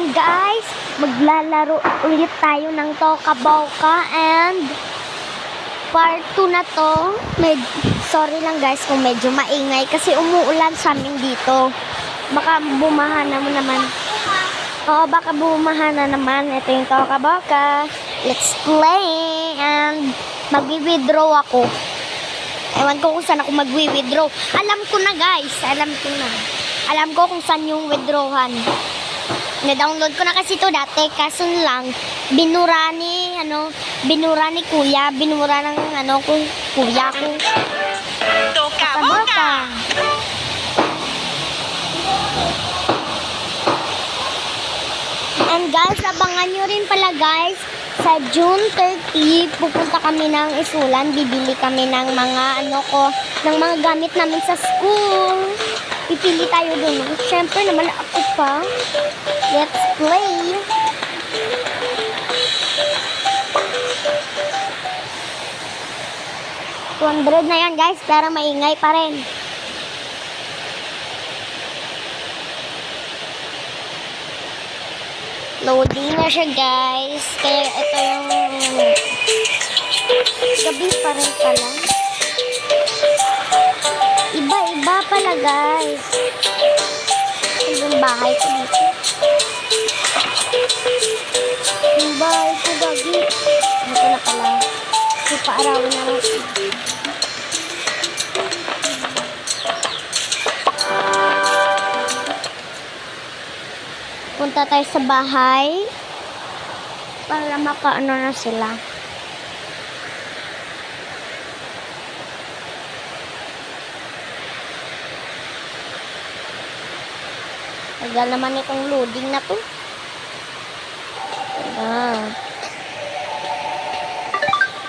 Ngayon guys, maglalaro ulit tayo ng Toca Boca and part 2 na to. Sorry lang guys kung medyo maingay kasi umuulan sa amin dito. Baka bumaha na naman. Oo, baka bumaha na naman. Ito yung Toca Boca. Let's play and magwi-withdraw ako. Ewan ko kung saan ako magwi-withdraw. Alam ko na guys, alam ko kung saan yung withdrawhan. Na-download ko na kasi ito dati, kaso lang binura ni kuya, binura ng kuya ko. Toca Boca. And guys, abangan nyo rin pala guys, sa June 30, pupunta kami ng Isulan, bibili kami ng mga ng mga gamit namin sa school. Pipili tayo dun. Siyempre naman ako pa. Let's play. $200 na yan guys, pero maingay pa rin. Loading na siya guys. Kaya ito yung gabi pa rin pala. Iba-iba pala guys. Yung bahay ko dito. Yung bahay ko gagi. Dito na pala. Ipaarawan na lang. Punta tayo sa bahay para makaano na sila. Tagal naman itong loading na to.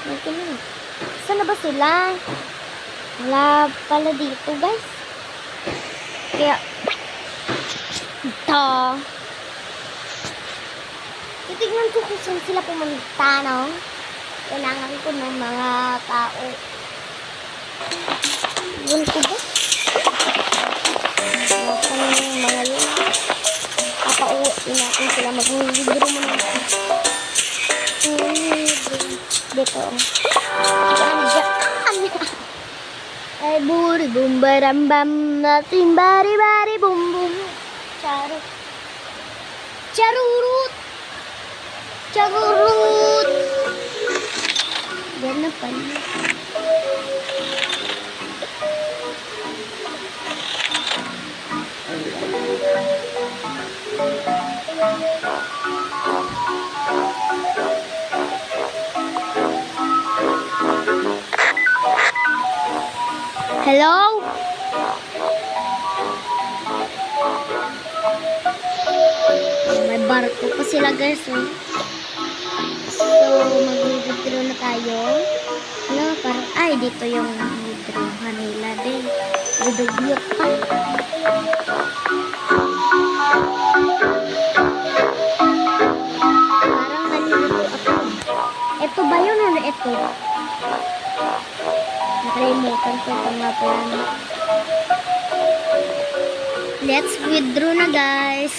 Ito na. Saan na ba sila? Wala pala dito guys. Kaya ito. Titignan ko kung saan sila pumunta, no? Kailangan ko ng mga tao. Yun ko ba? Saan yung mga yun? Papauwi natin sila. Mag-withdraw mo natin. Dito. Ay, buri bum baram bam natin bari bari bum bum. Charot. Charurut. Charurut. Yan na pala. Hello? May barko pa sila guys, oh. So, mag-withdraw na tayo. Hello, parang, ay, dito yung withdrawhan nila din. Bidugyot pa. Parang nalilito ako. Ito ba yun? Ano ito? Nakalimutan ko ito nga pala. Let's withdraw na guys.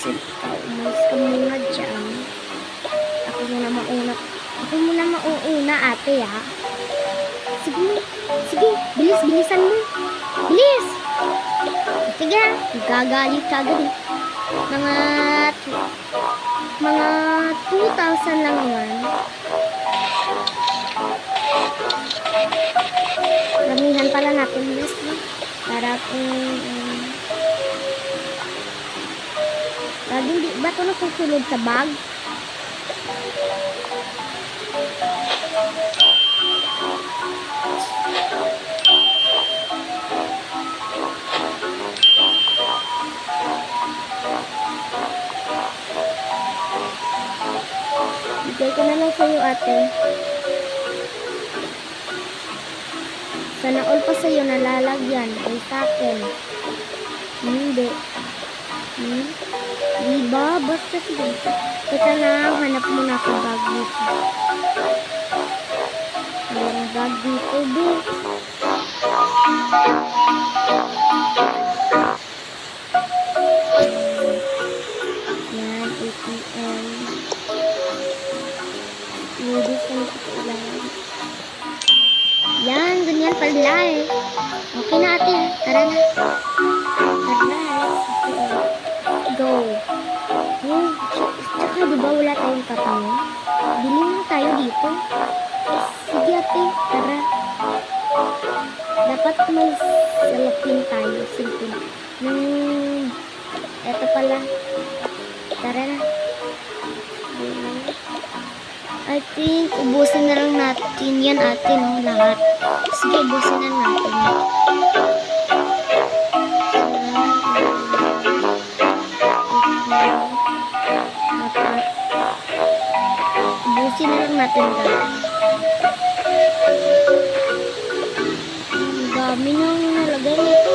Umalis ka muna dyan. Ako muna mauuna ate ha. Sige, bilisan mo. Bilis! Sige ha, gagalit ka agad eh. Mga 2,000 lang yan. Ramihan pala natin guys, no? Para hindi ba ito nasusunod sa bag? Bigay ko na lang sa'yo ate. Sana all pa sa'yo nalalagyan. Ay sa'kin. Hindi. Diba? Basta sige. Teka lang, hanap mo na ako bag dito. Mayroong bag dito, be. Yan, ATM. pala eh. Okay na ate. Tara na. Tara. Go. Oh, tsaka diba wala tayong katawan? Bili lang tayo dito. Sige ate, tara. Dapat may salapin tayo. Silpin. Eto pala. Tara na. I think, ubusin na lang natin yan ate, no? Lahat. Sige, ubusin na natin. Dapat. Ubusin na lang natin lahat. Ang dami nang nalagay nito.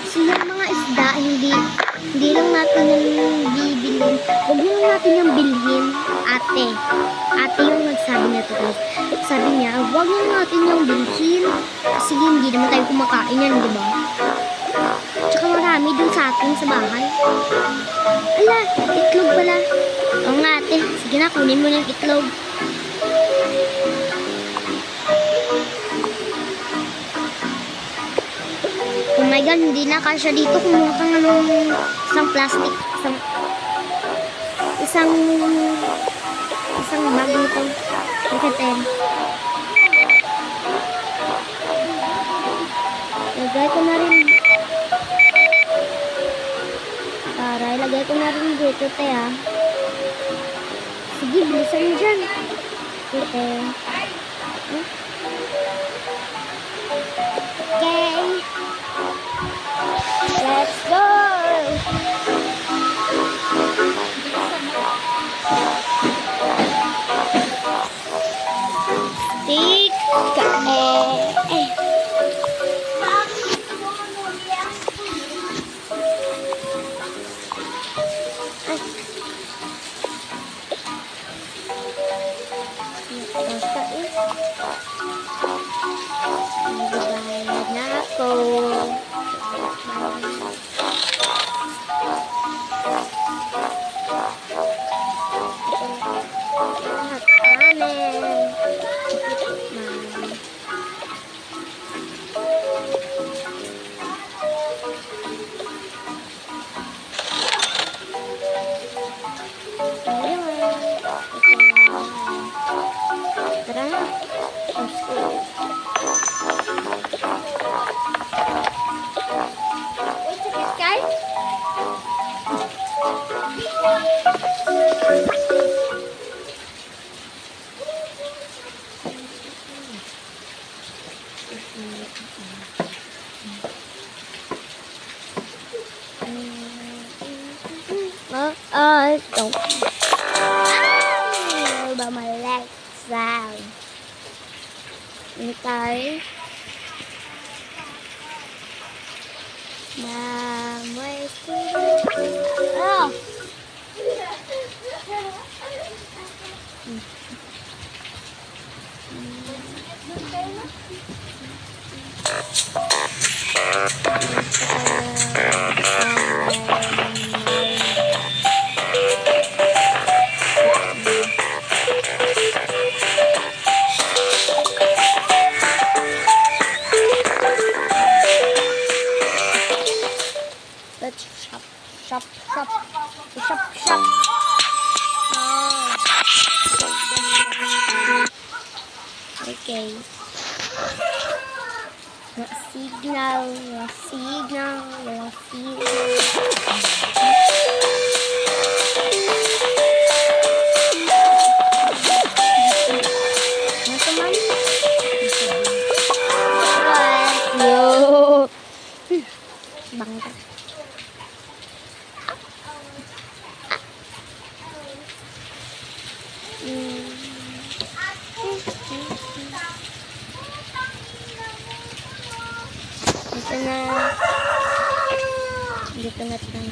Kasi yung mga isda, hindi lang natin yung bibilin. Huwag lang natin yung bilhin, ate. Ate yung nagsabi na to, guys. Sabi niya, huwag lang natin yung bilhin. Kasi hindi naman tayo kumakain yan, di ba? Tsaka marami dun sa atin sa bahay. Ala, itlog pala. Oo nga, ate. Sige na, kunin mo na yung itlog. Oh my God, hindi na kasya dito. Kumuha ka nga ng isang plastic. Isang bag nito. Ikatin. Lagay ko na rin. Para ilagay ko na rin dito, te ah. Sige, bilisan mo dyan. Ito. Okay. Let's go! Stick! Magbabayad na ako. Lahat amin. Tara na. Let's go. Wait a bit, guys. Don't. Ba my legs sound. Ini tayo. May oh. Let's shop. Oh. Okay. Signal. Bangka. Dito na lang.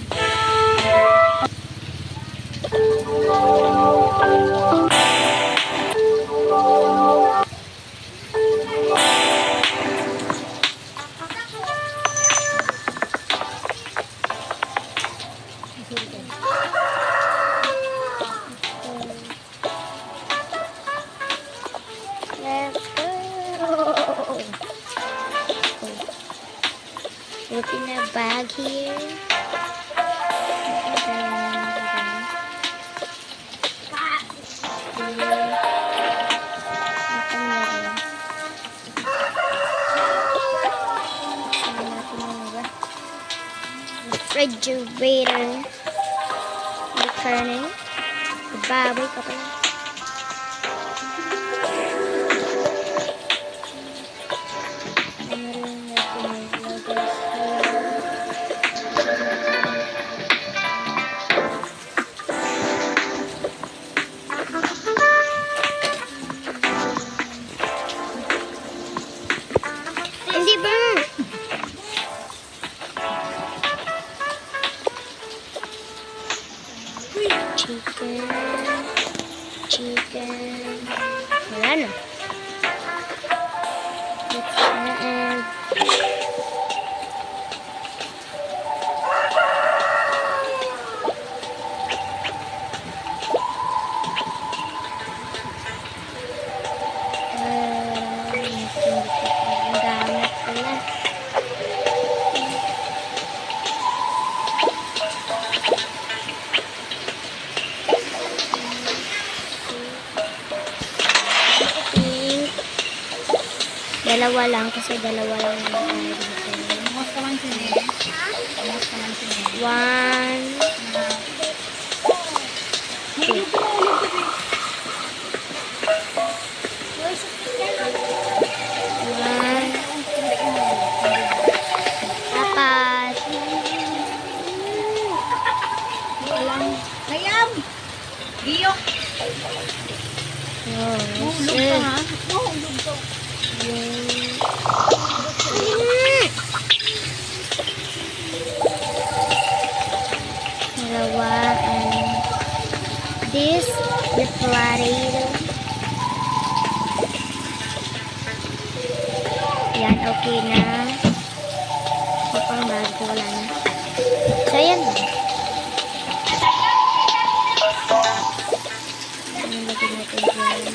Let's Put in a bag here. Refrigerator. The kernel. The baboy pa pala. Hindi ba? Chicken. Chicken. Wala na. Let's add. Ang gamit pala. Dalawa lang kasi dalawa lang yung tayo dito. Mas naman sini. Mas naman sini. One. Two. One. Apat. Layam! Giyok! Oh, ha? dalawa and this refrigerator. Yan, okay na. Pang bago, wala na. So, yan. Ano lagyan natin dyan? Ayan.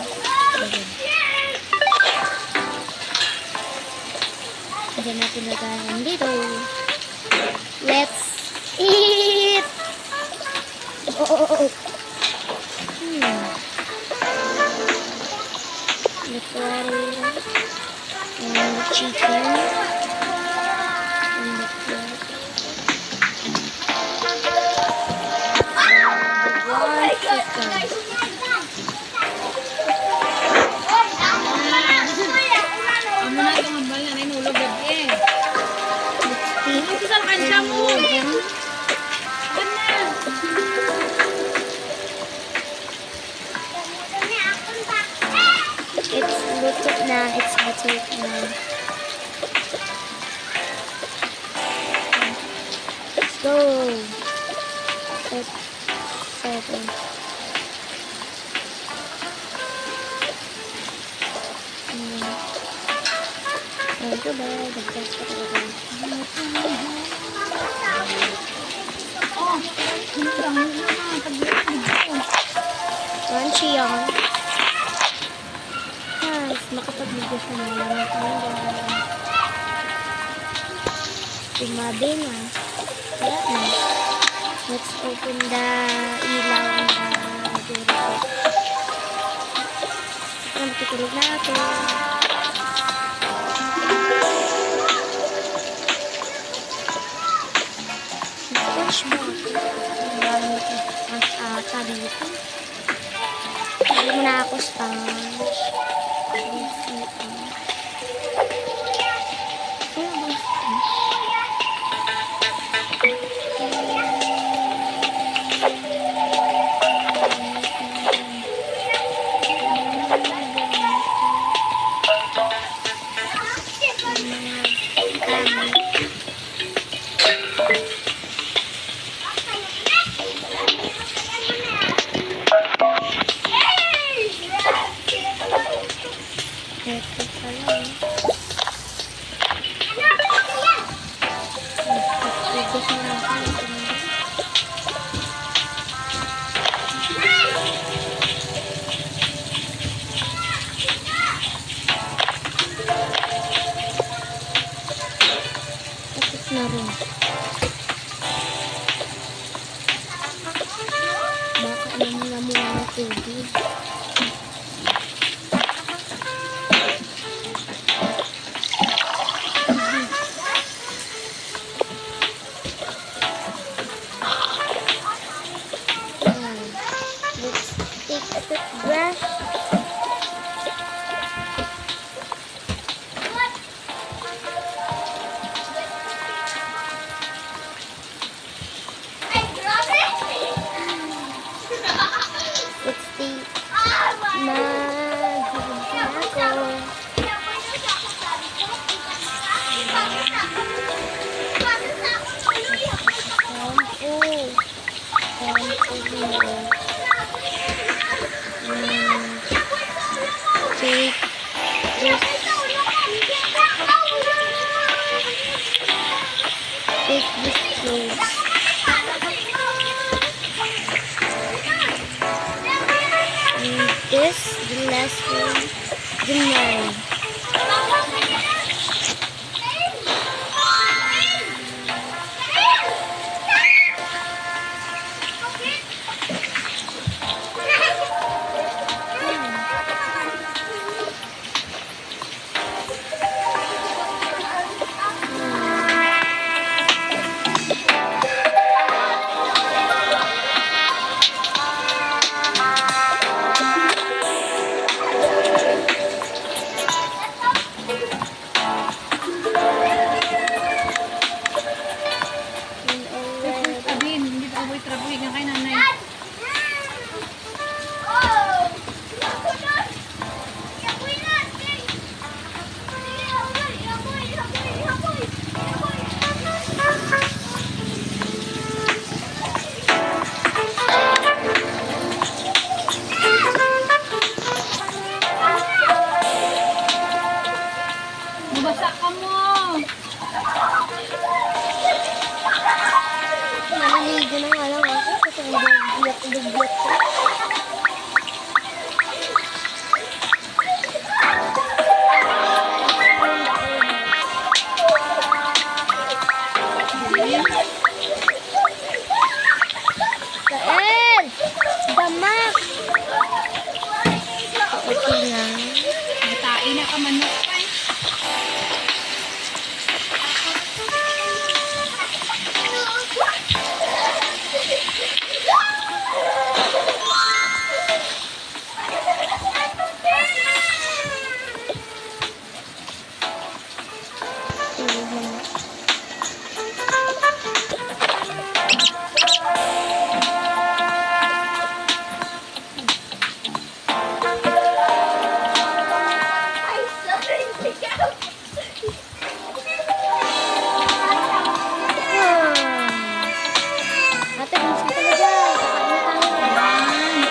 Diyan natin lagyan dito. Let's eat! Oh. The fried and the chicken and the bread. One chicken. Amo na itong hambal na inulog gabi eh. Let's eat. Ito sa kansya mo. It's luto na. It's buttered na. Let's go. 7. Ito ba? Nag-test ko talaga. Crunchy yan. Yes, makapag-video siya ng lamang tayo. Tumabi na. Wala na. Let's open the ilaw and the door. Matutulog na ako. Ang ata dito. Hindi mo na ako sponge. Ito pala. Nagpapagod na ako. Tapos na rin. Baka naman na muna ng tubig. Let's take a toothbrush. Let's take take this place. And this, the last one, the nine. Abin, hindi pa ako itrabuhin nga kay nanay. Mabasa ka mo. Naliligo na nga lang ako kasi dugyot ko. Kael! Damak! Okay lang. Matain na ka manok pa. Ate, gusto ko na dyan. Kakain tayo.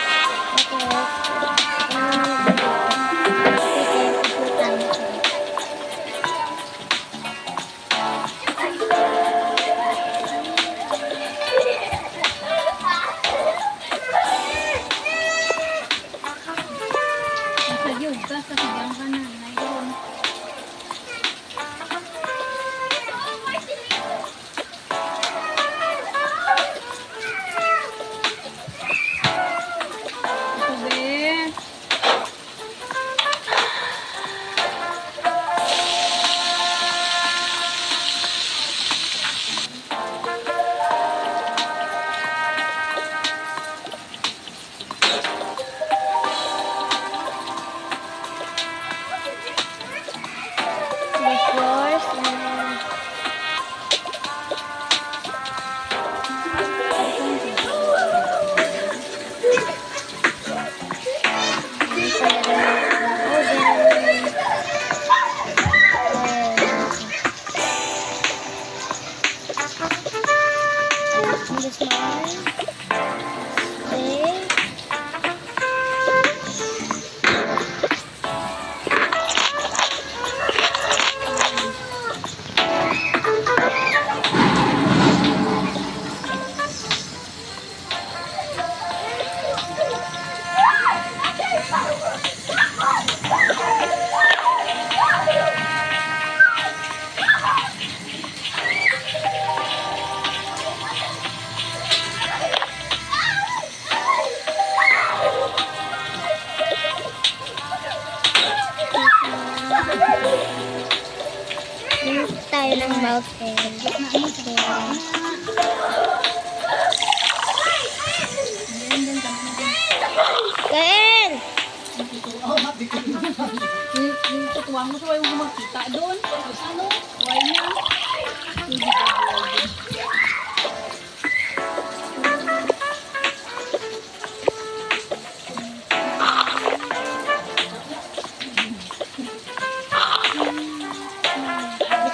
Nasayog ka sa sigang ka na. Ngayon. Ito be. The floors and this one. Okay. Yan, tama na dyan. Ken! Yung tutuwang mo sa way mo magkita doon. Ano? Why na? Hindi ba buhay din?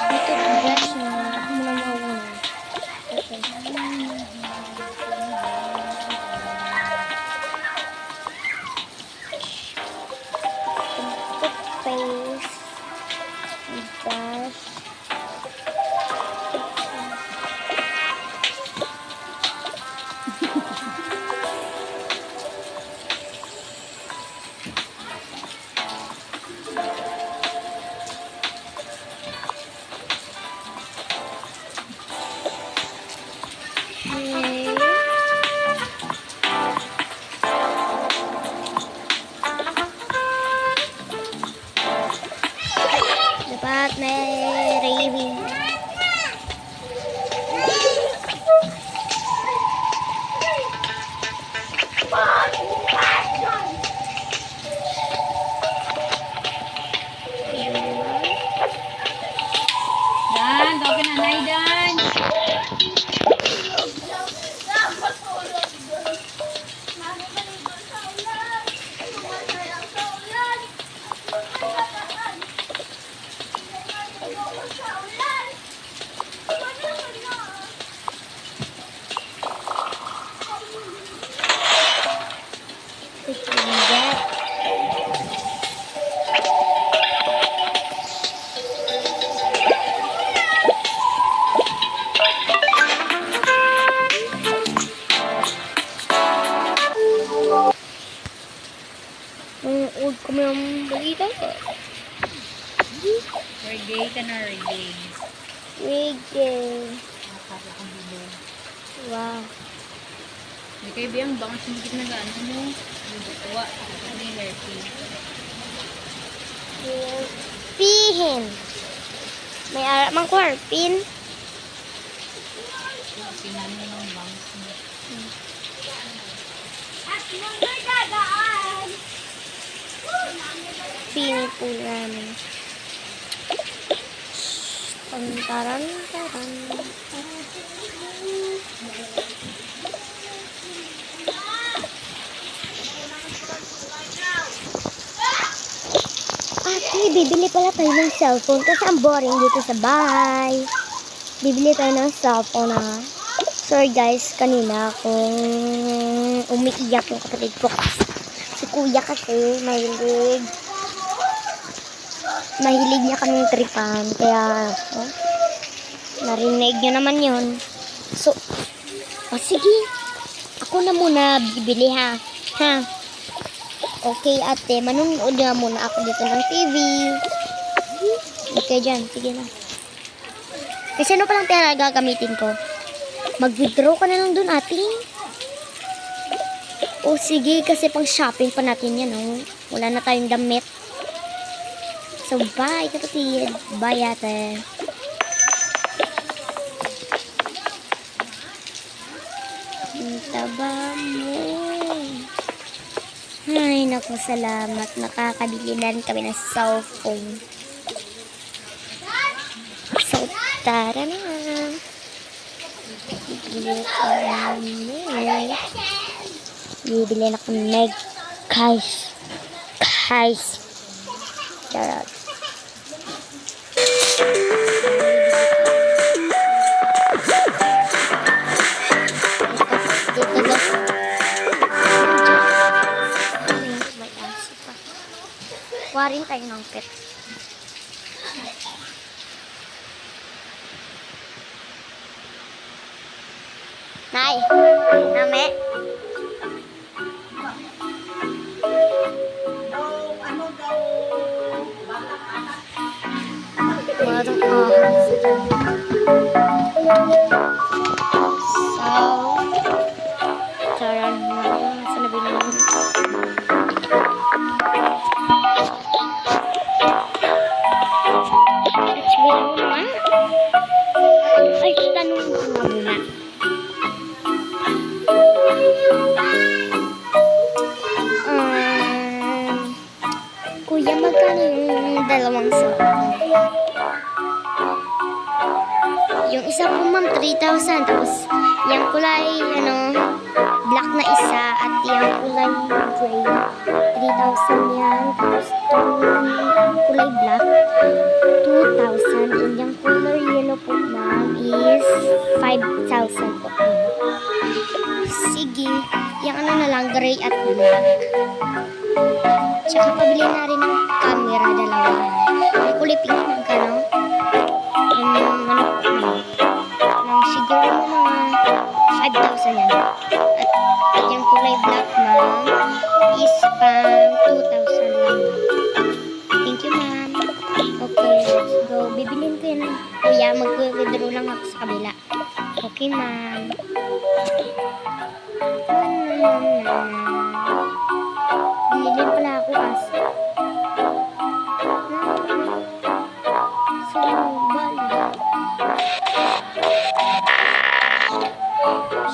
Dito ang brush na. Ako muna mauna. Okay. Toothpaste. Brush. Okay. Dapat may raving. Dan, daw ka nanay, Dan. Uod ko mo yung balita ko. Reggae ka na, reggae. Reggae. Nakaka kang bilog. Wow. May kaibiyang bang sinigit na gano'n mo? Yung tuwa. Ano yung hairpin? Pihin. May arap mang kwarpin. Pinan mo ng bangs mo. Pin po namin. Tantaran, taran. Ate, bibili pala tayo ng cellphone kasi ang boring dito sa bahay. Bibili tayo ng cellphone ha. Sorry guys, kanina kung umiiyak yung kapatid ko. Si kuya kasi mahilig niya kaming tripan. Kaya, narinig niyo naman yun. So, sige. Ako na muna bibili ha. Ha? Okay ate, manonood na muna ako dito ng TV. Okay dyan, sige na. Kasi ano palang pera gagamitin ko? Mag-withdraw ka na lang dun ate. O sige, kasi pang shopping pa natin yan. Oh. Wala na tayong damit. So bye kapatid. Bye ate. Ang taba mo. Ay, naku, salamat. Nakakabililan kami ng cellphone. So, tara na. Bibili na kami meg. Guys. Charot. Warin tayo ng pet. Nay, name. Marang ahas. So, charan mo. Sa nabili mo. Ay, ma'am, 3,000. Tapos, yung kulay, black na isa. At yung kulay gray, 3,000 yan. Tapos, itong kulay black, 2,000. And yung color yellow po, ma'am, is 5,000 po. Sige, yung na lang, gray at black. Tsaka pabili na rin ng camera, dalawa. Yung kulay pink, magkano? Siguro mga 5,000 yan. At yung kulay black, ma'am, is pang 2,000 lang. Thank you, ma'am. Okay, let's go. Bibilin ko yan. Kuya, mag-withdraw lang ako sa kabila. Okay, ma'am. Bililin pala ako as.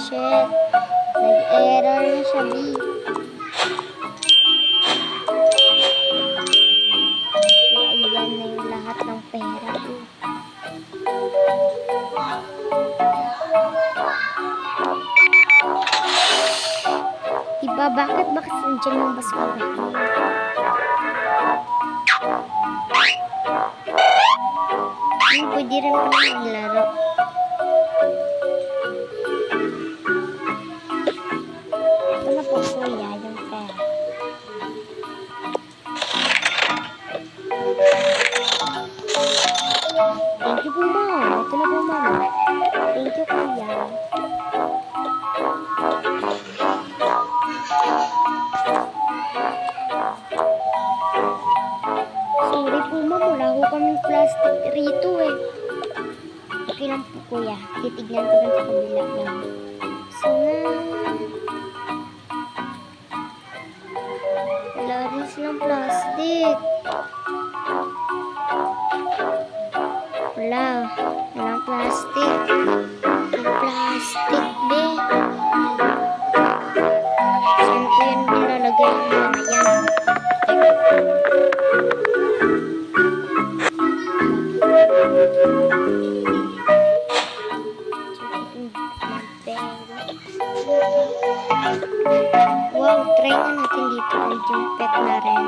Shit. Nag-error na siya, B. So, ayan na yung lahat ng pera, B. Diba, bakit nandiyan yung basura? Pwede rin pala maglaro. Ito na po, kuya, yung pera. Thank you po, ma'am. Ito na po, ma'am. Thank you, kuya. Sorry po, ma'am. Wala ko kaming plastic rito eh. Okay lang po, kuya. Titignan ko lang sa kabila lang. So wala rin silang plastic. Walang plastic. Ang plastic, be. Saan ko yan nilalagay yung mga yan? Wow, try nga natin dito ang jumpet na rin.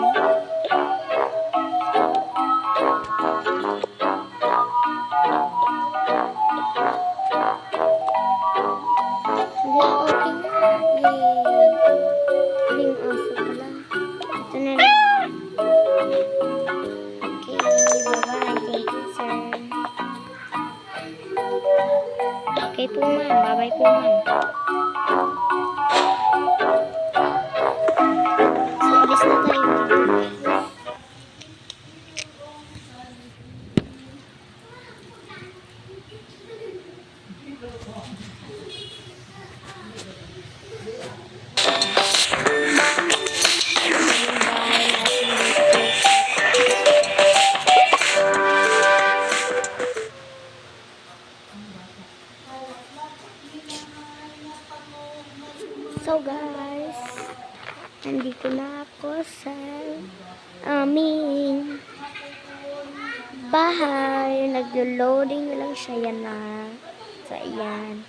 Hindi, okay na. Yay! Aling aso pala. Ito na lang. Okay, bye-bye. Thank you, sir. Okay po, ma'am. Bye-bye po, ma'am. So, alis na tayo. So guys, nandito na ako sa aming bahay. Nag-loading lang siya, yan na. So ayan.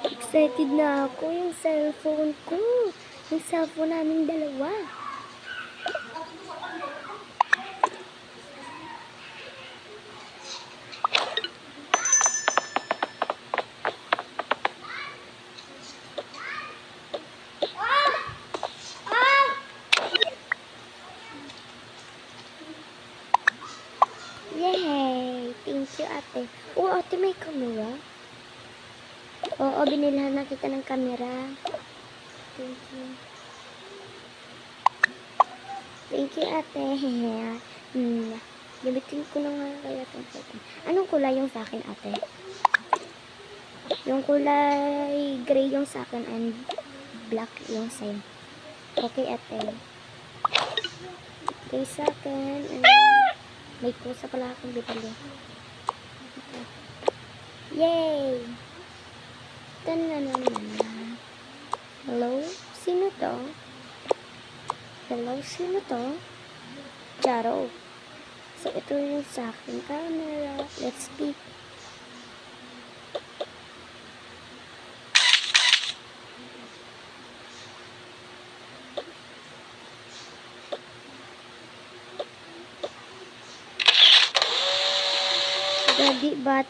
Excited na ako, yung cellphone ko. Yung cellphone namin dalawa. Yay! Thank you, ate. Oh, ate, may camera? Oo, binilhan na kita ng camera. Thank you. Thank you, ate. Gamitin ko na nga kaya itong photo. Anong kulay yung sa akin, ate? Yung kulay gray yung sa akin and black yung same. Okay, ate. Okay, sa akin. May pusa pala akong bibili. Okay. Yay! Tananana. Hello? Sino to? Hello? Sino to? Charo. So, ito yung sa aking camera. Let's speak. Gadi bat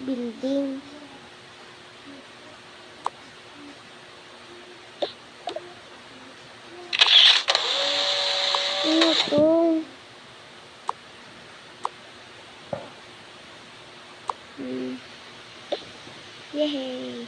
building. Ano to? Yay!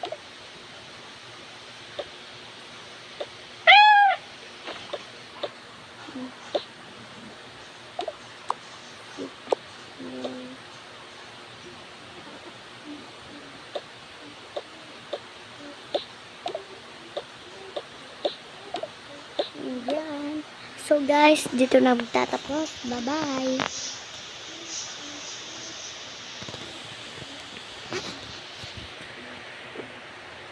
Yan. So guys, dito na magtatapos. Bye-bye!